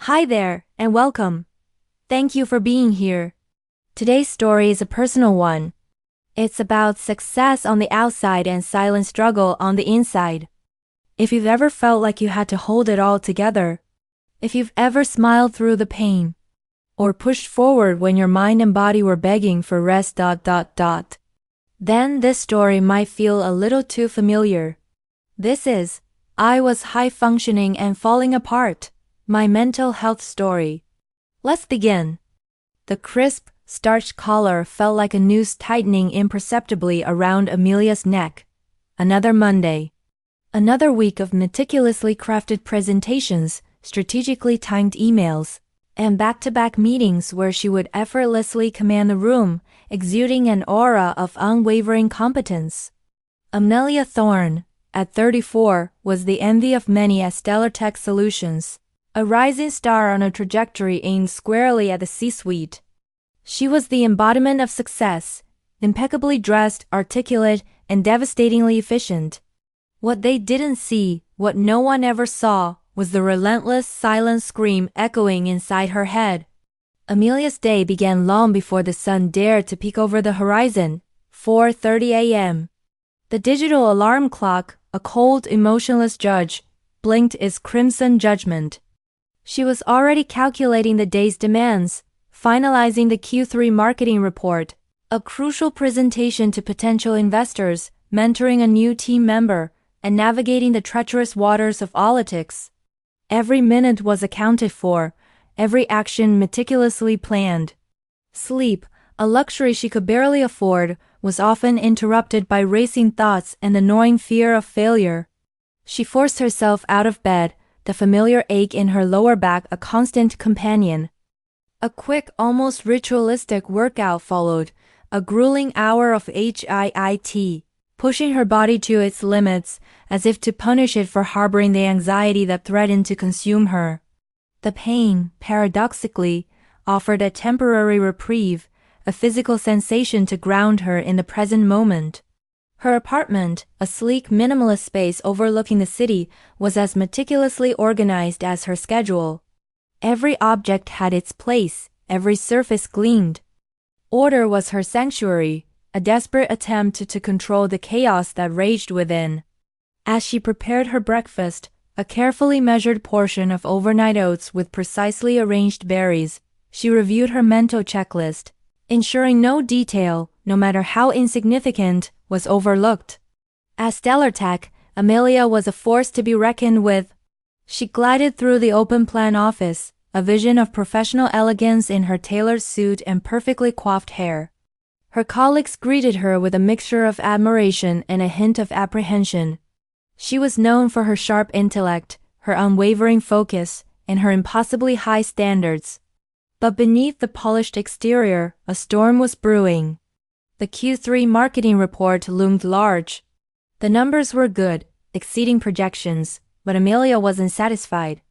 Hi there, and welcome. Thank you for being here. Today's story is a personal one. It's about success on the outside and silent struggle on the inside. If you've ever felt like you had to hold it all together, if you've ever smiled through the pain, or pushed forward when your mind and body were begging for rest, then this story might feel a little too familiar. This is, I was high functioning and falling apart, my mental health story. Let's begin. The crisp, starched collar felt like a noose tightening imperceptibly around Amelia's neck. Another Monday. Another week of meticulously crafted presentations, strategically timed emails, and back-to-back meetings where she would effortlessly command the room, exuding an aura of unwavering competence. Amelia Thorne, at 34, was the envy of many at Stellar Tech Solutions, a rising star on a trajectory aimed squarely at the C-suite. She was the embodiment of success, impeccably dressed, articulate, and devastatingly efficient. What they didn't see, what no one ever saw, was the relentless, silent scream echoing inside her head. Amelia's day began long before the sun dared to peek over the horizon, 4:30 a.m. The digital alarm clock, a cold, emotionless judge, blinked its crimson judgment. She was already calculating the day's demands, finalizing the Q3 marketing report, a crucial presentation to potential investors, mentoring a new team member, and navigating the treacherous waters of politics. Every minute was accounted for, every action meticulously planned. Sleep, a luxury she could barely afford, was often interrupted by racing thoughts and the gnawing fear of failure. She forced herself out of bed, the familiar ache in her lower back a constant companion. A quick, almost ritualistic workout followed, a grueling hour of HIIT, pushing her body to its limits, as if to punish it for harboring the anxiety that threatened to consume her. The pain, paradoxically, offered a temporary reprieve, a physical sensation to ground her in the present moment. Her apartment, a sleek minimalist space overlooking the city, was as meticulously organized as her schedule. Every object had its place, every surface gleamed. Order was her sanctuary, a desperate attempt to control the chaos that raged within. As she prepared her breakfast, a carefully measured portion of overnight oats with precisely arranged berries, she reviewed her mental checklist, ensuring no detail, no matter how insignificant, was overlooked. At Stellar Tech, Amelia was a force to be reckoned with. She glided through the open-plan office, a vision of professional elegance in her tailored suit and perfectly coiffed hair. Her colleagues greeted her with a mixture of admiration and a hint of apprehension. She was known for her sharp intellect, her unwavering focus, and her impossibly high standards. But beneath the polished exterior, a storm was brewing. The Q3 marketing report loomed large. The numbers were good, exceeding projections, but Amelia wasn't satisfied.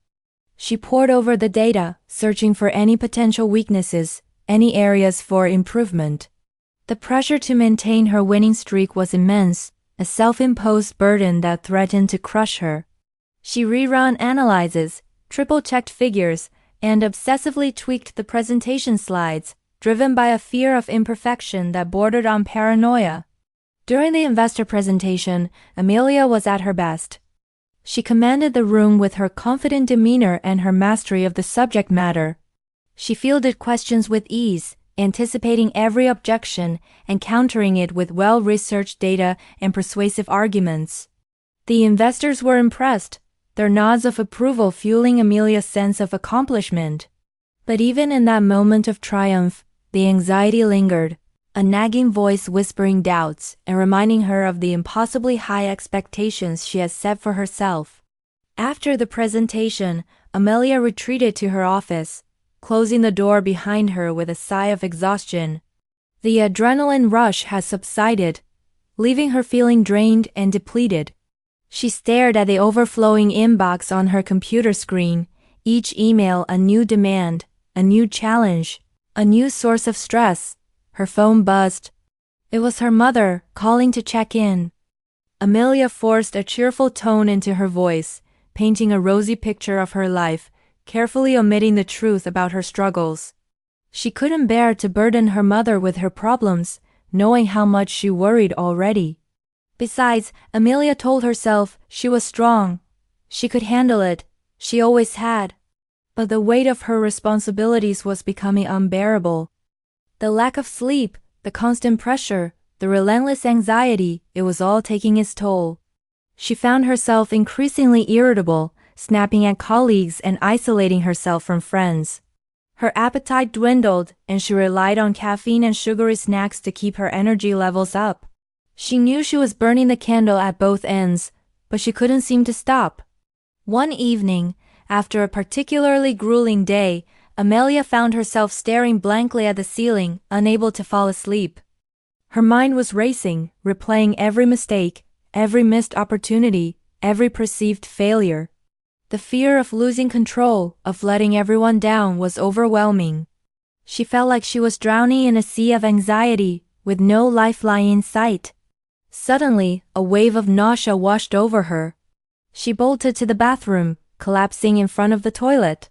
She pored over the data, searching for any potential weaknesses, any areas for improvement. The pressure to maintain her winning streak was immense, a self-imposed burden that threatened to crush her. She rerun analyses, triple-checked figures, and obsessively tweaked the presentation slides, driven by a fear of imperfection that bordered on paranoia. During the investor presentation, Amelia was at her best. She commanded the room with her confident demeanor and her mastery of the subject matter. She fielded questions with ease, anticipating every objection and countering it with well-researched data and persuasive arguments. The investors were impressed, their nods of approval fueling Amelia's sense of accomplishment. But even in that moment of triumph, the anxiety lingered, a nagging voice whispering doubts and reminding her of the impossibly high expectations she had set for herself. After the presentation, Amelia retreated to her office, closing the door behind her with a sigh of exhaustion. The adrenaline rush had subsided, leaving her feeling drained and depleted. She stared at the overflowing inbox on her computer screen, each email a new demand, a new challenge, a new source of stress. Her phone buzzed. It was her mother, calling to check in. Amelia forced a cheerful tone into her voice, painting a rosy picture of her life, carefully omitting the truth about her struggles. She couldn't bear to burden her mother with her problems, knowing how much she worried already. Besides, Amelia told herself she was strong. She could handle it. She always had. But the weight of her responsibilities was becoming unbearable. The lack of sleep, the constant pressure, the relentless anxiety, it was all taking its toll. She found herself increasingly irritable, snapping at colleagues and isolating herself from friends. Her appetite dwindled, and she relied on caffeine and sugary snacks to keep her energy levels up. She knew she was burning the candle at both ends, but she couldn't seem to stop. One evening, after a particularly grueling day, Amelia found herself staring blankly at the ceiling, unable to fall asleep. Her mind was racing, replaying every mistake, every missed opportunity, every perceived failure. The fear of losing control, of letting everyone down, was overwhelming. She felt like she was drowning in a sea of anxiety, with no lifeline in sight. Suddenly, a wave of nausea washed over her. She bolted to the bathroom, collapsing in front of the toilet.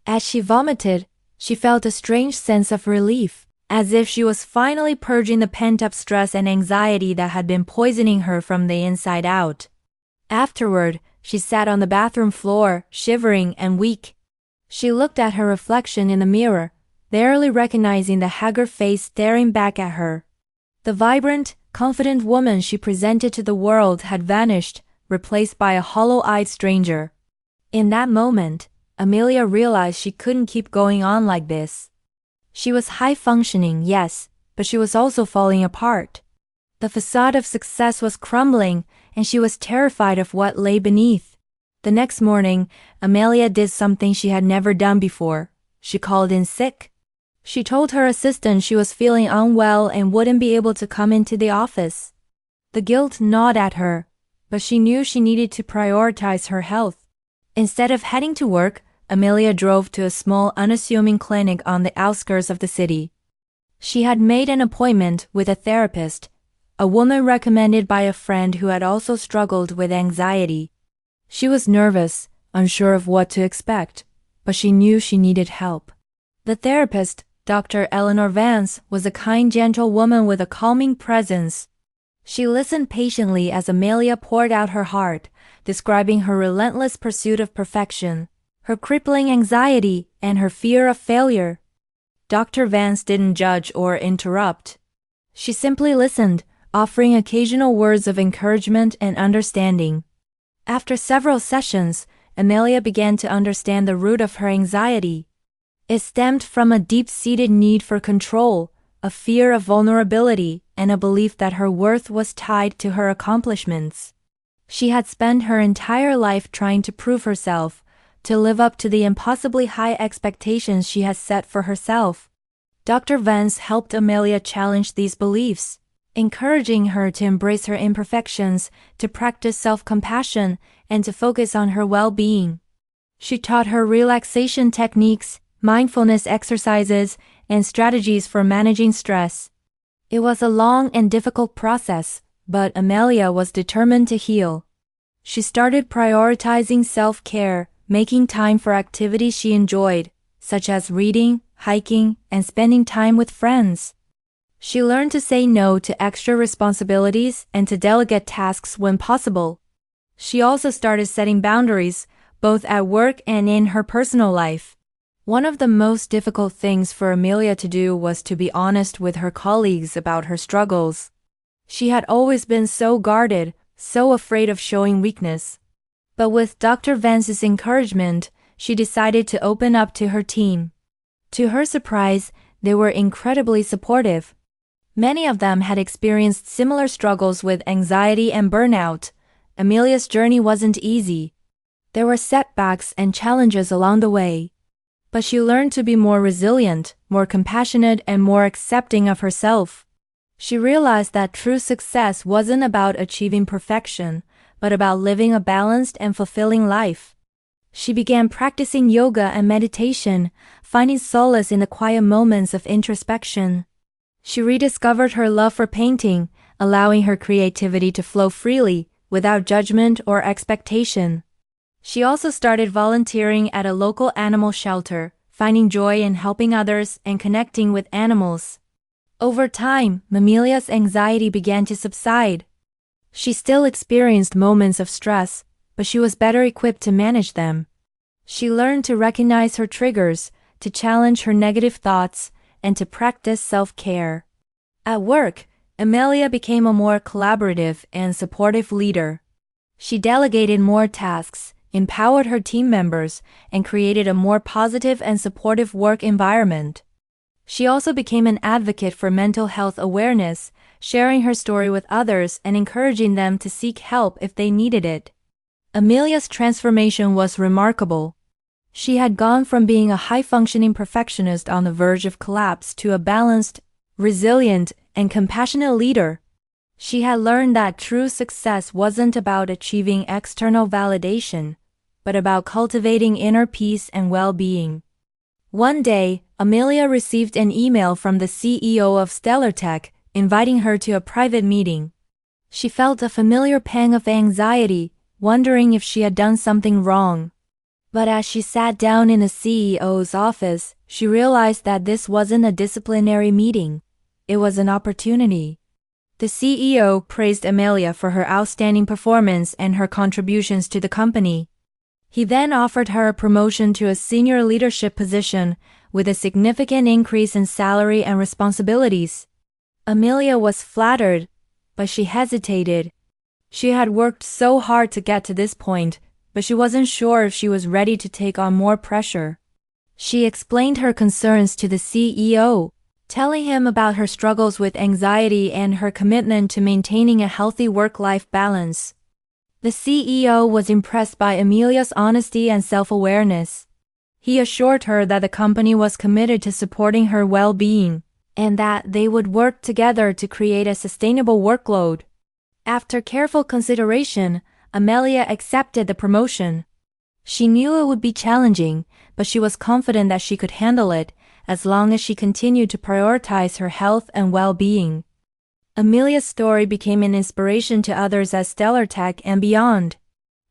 As she vomited, she felt a strange sense of relief, as if she was finally purging the pent-up stress and anxiety that had been poisoning her from the inside out. Afterward, she sat on the bathroom floor, shivering and weak. She looked at her reflection in the mirror, barely recognizing the haggard face staring back at her. The vibrant, confident woman she presented to the world had vanished, replaced by a hollow-eyed stranger. In that moment, Amelia realized she couldn't keep going on like this. She was high-functioning, yes, but she was also falling apart. The facade of success was crumbling, and she was terrified of what lay beneath. The next morning, Amelia did something she had never done before. She called in sick. She told her assistant she was feeling unwell and wouldn't be able to come into the office. The guilt gnawed at her, but she knew she needed to prioritize her health. Instead of heading to work, Amelia drove to a small, unassuming clinic on the outskirts of the city. She had made an appointment with a therapist, a woman recommended by a friend who had also struggled with anxiety. She was nervous, unsure of what to expect, but she knew she needed help. The therapist, Dr. Eleanor Vance, was a kind, gentle woman with a calming presence. She listened patiently as Amelia poured out her heart, describing her relentless pursuit of perfection, her crippling anxiety, and her fear of failure. Dr. Vance didn't judge or interrupt. She simply listened, offering occasional words of encouragement and understanding. After several sessions, Amelia began to understand the root of her anxiety. It stemmed from a deep-seated need for control, a fear of vulnerability, and a belief that her worth was tied to her accomplishments. She had spent her entire life trying to prove herself, to live up to the impossibly high expectations she had set for herself. Dr. Vance helped Amelia challenge these beliefs, encouraging her to embrace her imperfections, to practice self-compassion, and to focus on her well-being. She taught her relaxation techniques, mindfulness exercises, and strategies for managing stress. It was a long and difficult process, but Amelia was determined to heal. She started prioritizing self-care, making time for activities she enjoyed, such as reading, hiking, and spending time with friends. She learned to say no to extra responsibilities and to delegate tasks when possible. She also started setting boundaries, both at work and in her personal life. One of the most difficult things for Amelia to do was to be honest with her colleagues about her struggles. She had always been so guarded, so afraid of showing weakness. But with Dr. Vance's encouragement, she decided to open up to her team. To her surprise, they were incredibly supportive. Many of them had experienced similar struggles with anxiety and burnout. Amelia's journey wasn't easy. There were setbacks and challenges along the way. But she learned to be more resilient, more compassionate, and more accepting of herself. She realized that true success wasn't about achieving perfection, but about living a balanced and fulfilling life. She began practicing yoga and meditation, finding solace in the quiet moments of introspection. She rediscovered her love for painting, allowing her creativity to flow freely, without judgment or expectation. She also started volunteering at a local animal shelter, finding joy in helping others and connecting with animals. Over time, Amelia's anxiety began to subside. She still experienced moments of stress, but she was better equipped to manage them. She learned to recognize her triggers, to challenge her negative thoughts, and to practice self-care. At work, Amelia became a more collaborative and supportive leader. She delegated more tasks, empowered her team members, and created a more positive and supportive work environment. She also became an advocate for mental health awareness, sharing her story with others and encouraging them to seek help if they needed it. Amelia's transformation was remarkable. She had gone from being a high-functioning perfectionist on the verge of collapse to a balanced, resilient, and compassionate leader. She had learned that true success wasn't about achieving external validation, but about cultivating inner peace and well-being. One day, Amelia received an email from the CEO of StellarTech, inviting her to a private meeting. She felt a familiar pang of anxiety, wondering if she had done something wrong. But as she sat down in the CEO's office, she realized that this wasn't a disciplinary meeting. It was an opportunity. The CEO praised Amelia for her outstanding performance and her contributions to the company. He then offered her a promotion to a senior leadership position with a significant increase in salary and responsibilities. Amelia was flattered, but she hesitated. She had worked so hard to get to this point, but she wasn't sure if she was ready to take on more pressure. She explained her concerns to the CEO, telling him about her struggles with anxiety and her commitment to maintaining a healthy work-life balance. The CEO was impressed by Amelia's honesty and self-awareness. He assured her that the company was committed to supporting her well-being, and that they would work together to create a sustainable workload. After careful consideration, Amelia accepted the promotion. She knew it would be challenging, but she was confident that she could handle it, as long as she continued to prioritize her health and well-being. Amelia's story became an inspiration to others at StellarTech and beyond.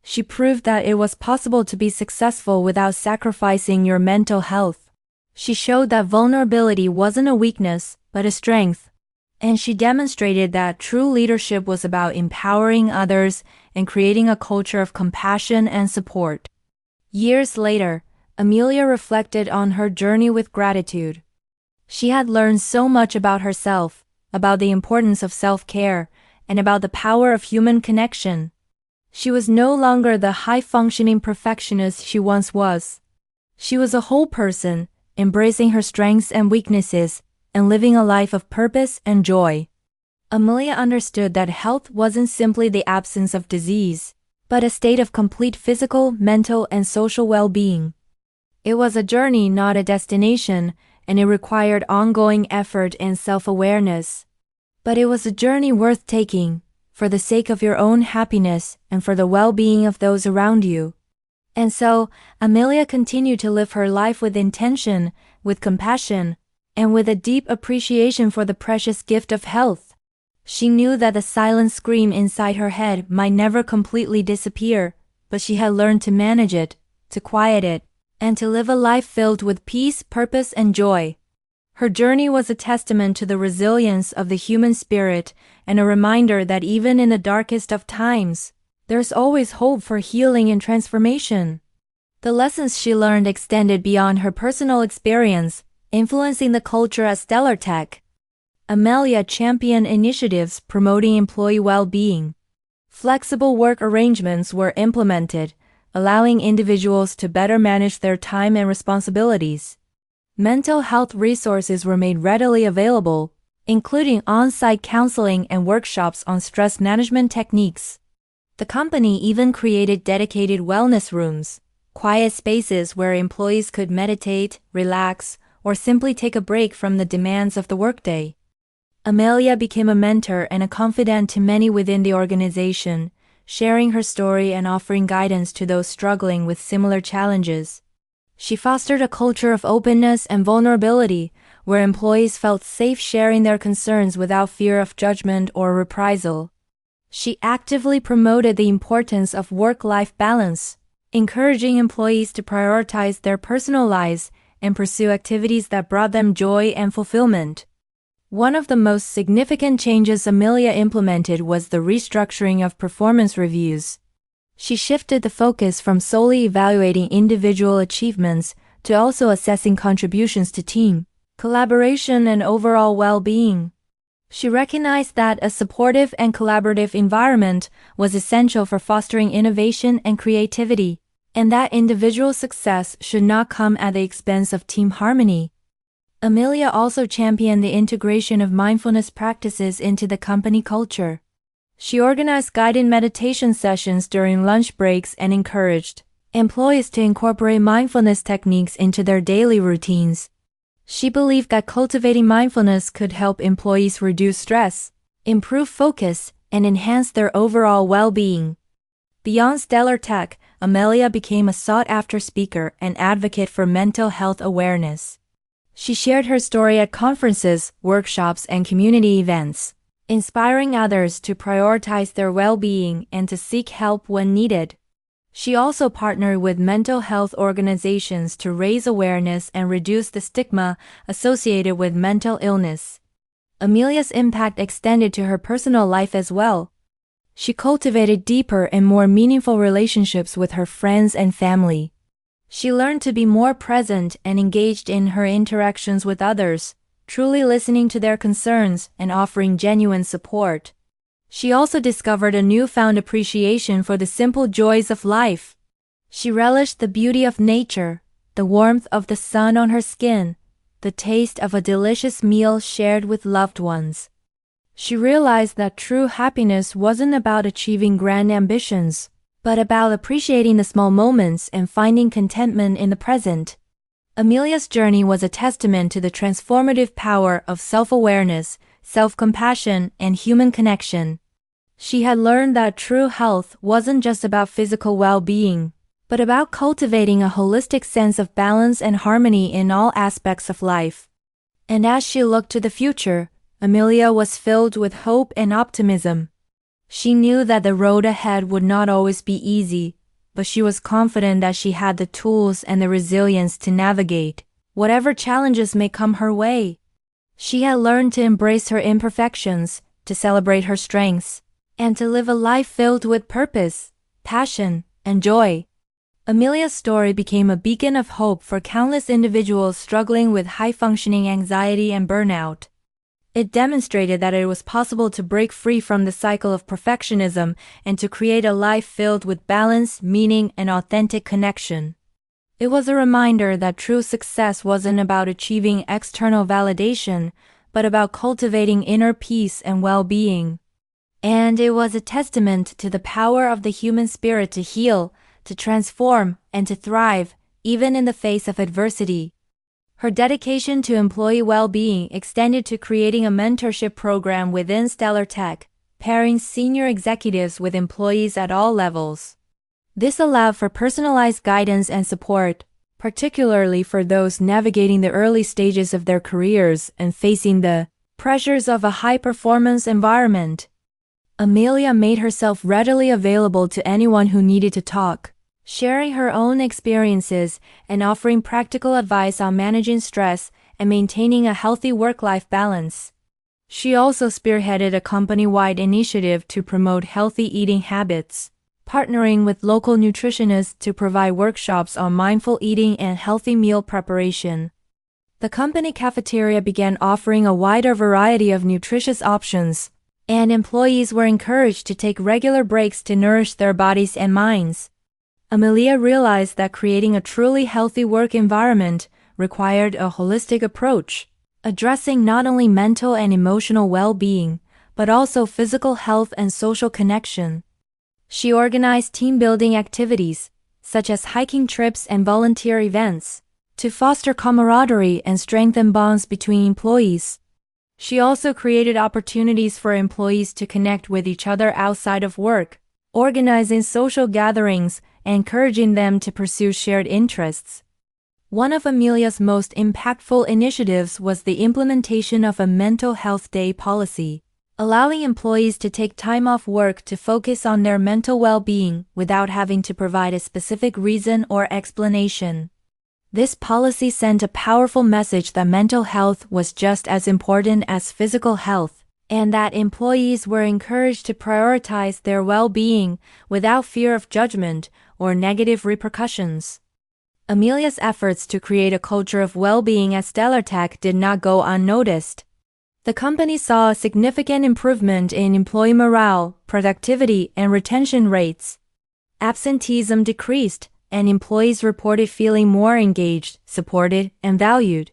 She proved that it was possible to be successful without sacrificing your mental health. She showed that vulnerability wasn't a weakness, but a strength. And she demonstrated that true leadership was about empowering others and creating a culture of compassion and support. Years later, Amelia reflected on her journey with gratitude. She had learned so much about herself, about the importance of self-care, and about the power of human connection. She was no longer the high-functioning perfectionist she once was. She was a whole person, embracing her strengths and weaknesses, and living a life of purpose and joy. Amelia understood that health wasn't simply the absence of disease, but a state of complete physical, mental, and social well-being. It was a journey, not a destination, and it required ongoing effort and self-awareness. But it was a journey worth taking, for the sake of your own happiness and for the well-being of those around you. And so, Amelia continued to live her life with intention, with compassion, and with a deep appreciation for the precious gift of health. She knew that the silent scream inside her head might never completely disappear, but she had learned to manage it, to quiet it, and to live a life filled with peace, purpose, and joy. Her journey was a testament to the resilience of the human spirit and a reminder that even in the darkest of times, there's always hope for healing and transformation. The lessons she learned extended beyond her personal experience, influencing the culture at StellarTech. Amelia championed initiatives promoting employee well-being. Flexible work arrangements were implemented, allowing individuals to better manage their time and responsibilities. Mental health resources were made readily available, including on-site counseling and workshops on stress management techniques. The company even created dedicated wellness rooms, quiet spaces where employees could meditate, relax, or simply take a break from the demands of the workday. Amelia became a mentor and a confidant to many within the organization, sharing her story and offering guidance to those struggling with similar challenges. She fostered a culture of openness and vulnerability, where employees felt safe sharing their concerns without fear of judgment or reprisal. She actively promoted the importance of work-life balance, encouraging employees to prioritize their personal lives and pursue activities that brought them joy and fulfillment. One of the most significant changes Amelia implemented was the restructuring of performance reviews. She shifted the focus from solely evaluating individual achievements to also assessing contributions to team, collaboration, and overall well-being. She recognized that a supportive and collaborative environment was essential for fostering innovation and creativity, and that individual success should not come at the expense of team harmony. Amelia also championed the integration of mindfulness practices into the company culture. She organized guided meditation sessions during lunch breaks and encouraged employees to incorporate mindfulness techniques into their daily routines. She believed that cultivating mindfulness could help employees reduce stress, improve focus, and enhance their overall well-being. Beyond stellar tech, Amelia became a sought-after speaker and advocate for mental health awareness. She shared her story at conferences, workshops, and community events, inspiring others to prioritize their well-being and to seek help when needed. She also partnered with mental health organizations to raise awareness and reduce the stigma associated with mental illness. Amelia's impact extended to her personal life as well. She cultivated deeper and more meaningful relationships with her friends and family. She learned to be more present and engaged in her interactions with others, truly listening to their concerns and offering genuine support. She also discovered a newfound appreciation for the simple joys of life. She relished the beauty of nature, the warmth of the sun on her skin, the taste of a delicious meal shared with loved ones. She realized that true happiness wasn't about achieving grand ambitions, but about appreciating the small moments and finding contentment in the present. Amelia's journey was a testament to the transformative power of self-awareness, self-compassion, and human connection. She had learned that true health wasn't just about physical well-being, but about cultivating a holistic sense of balance and harmony in all aspects of life. And as she looked to the future, Amelia was filled with hope and optimism. She knew that the road ahead would not always be easy, but she was confident that she had the tools and the resilience to navigate whatever challenges may come her way. She had learned to embrace her imperfections, to celebrate her strengths, and to live a life filled with purpose, passion, and joy. Amelia's story became a beacon of hope for countless individuals struggling with high-functioning anxiety and burnout. It demonstrated that it was possible to break free from the cycle of perfectionism and to create a life filled with balance, meaning, and authentic connection. It was a reminder that true success wasn't about achieving external validation, but about cultivating inner peace and well-being. And it was a testament to the power of the human spirit to heal, to transform, and to thrive, even in the face of adversity. Her dedication to employee well-being extended to creating a mentorship program within Stellar Tech, pairing senior executives with employees at all levels. This allowed for personalized guidance and support, particularly for those navigating the early stages of their careers and facing the pressures of a high-performance environment. Amelia made herself readily available to anyone who needed to talk, sharing her own experiences and offering practical advice on managing stress and maintaining a healthy work-life balance. She also spearheaded a company-wide initiative to promote healthy eating habits, partnering with local nutritionists to provide workshops on mindful eating and healthy meal preparation. The company cafeteria began offering a wider variety of nutritious options, and employees were encouraged to take regular breaks to nourish their bodies and minds. Amelia realized that creating a truly healthy work environment required a holistic approach, addressing not only mental and emotional well-being, but also physical health and social connection. She organized team-building activities, such as hiking trips and volunteer events, to foster camaraderie and strengthen bonds between employees. She also created opportunities for employees to connect with each other outside of work, organizing social gatherings and encouraging them to pursue shared interests. One of Amelia's most impactful initiatives was the implementation of a mental health day policy, allowing employees to take time off work to focus on their mental well-being without having to provide a specific reason or explanation. This policy sent a powerful message that mental health was just as important as physical health, and that employees were encouraged to prioritize their well-being without fear of judgment or negative repercussions. Amelia's efforts to create a culture of well-being at StellarTech did not go unnoticed. The company saw a significant improvement in employee morale, productivity, and retention rates. Absenteeism decreased, and employees reported feeling more engaged, supported, and valued.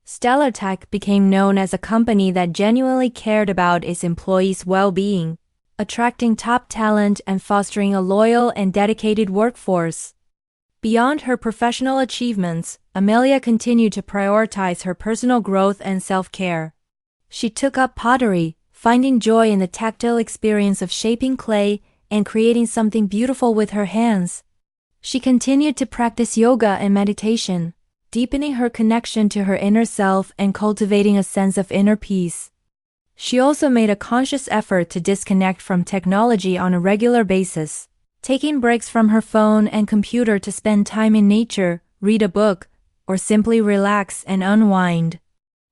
StellarTech became known as a company that genuinely cared about its employees' well-being, attracting top talent and fostering a loyal and dedicated workforce. Beyond her professional achievements, Amelia continued to prioritize her personal growth and self-care. She took up pottery, finding joy in the tactile experience of shaping clay and creating something beautiful with her hands. She continued to practice yoga and meditation, deepening her connection to her inner self and cultivating a sense of inner peace. She also made a conscious effort to disconnect from technology on a regular basis, taking breaks from her phone and computer to spend time in nature, read a book, or simply relax and unwind.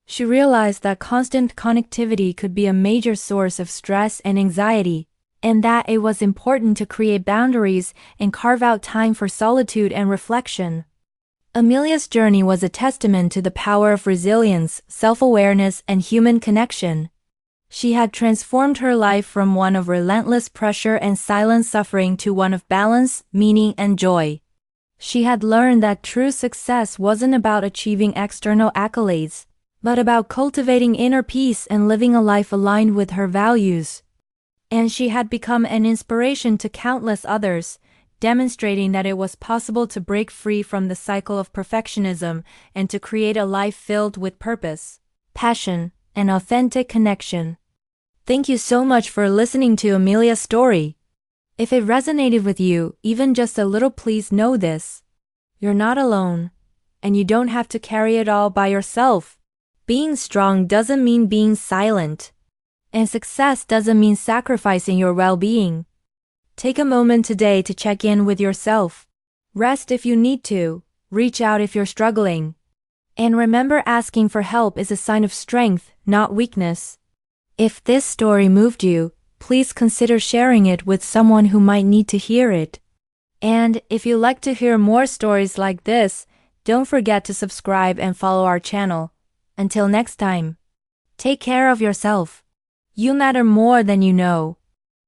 She realized that constant connectivity could be a major source of stress and anxiety, and that it was important to create boundaries and carve out time for solitude and reflection. Amelia's journey was a testament to the power of resilience, self-awareness, and human connection. She had transformed her life from one of relentless pressure and silent suffering to one of balance, meaning, and joy. She had learned that true success wasn't about achieving external accolades, but about cultivating inner peace and living a life aligned with her values. And she had become an inspiration to countless others, demonstrating that it was possible to break free from the cycle of perfectionism and to create a life filled with purpose, passion, and authentic connection. Thank you so much for listening to Amelia's story. If it resonated with you, even just a little, please know this: you're not alone, and you don't have to carry it all by yourself. Being strong doesn't mean being silent. And success doesn't mean sacrificing your well-being. Take a moment today to check in with yourself. Rest if you need to. Reach out if you're struggling. And remember, asking for help is a sign of strength, not weakness. If this story moved you, please consider sharing it with someone who might need to hear it. And if you'd like to hear more stories like this, don't forget to subscribe and follow our channel. Until next time, take care of yourself. You matter more than you know.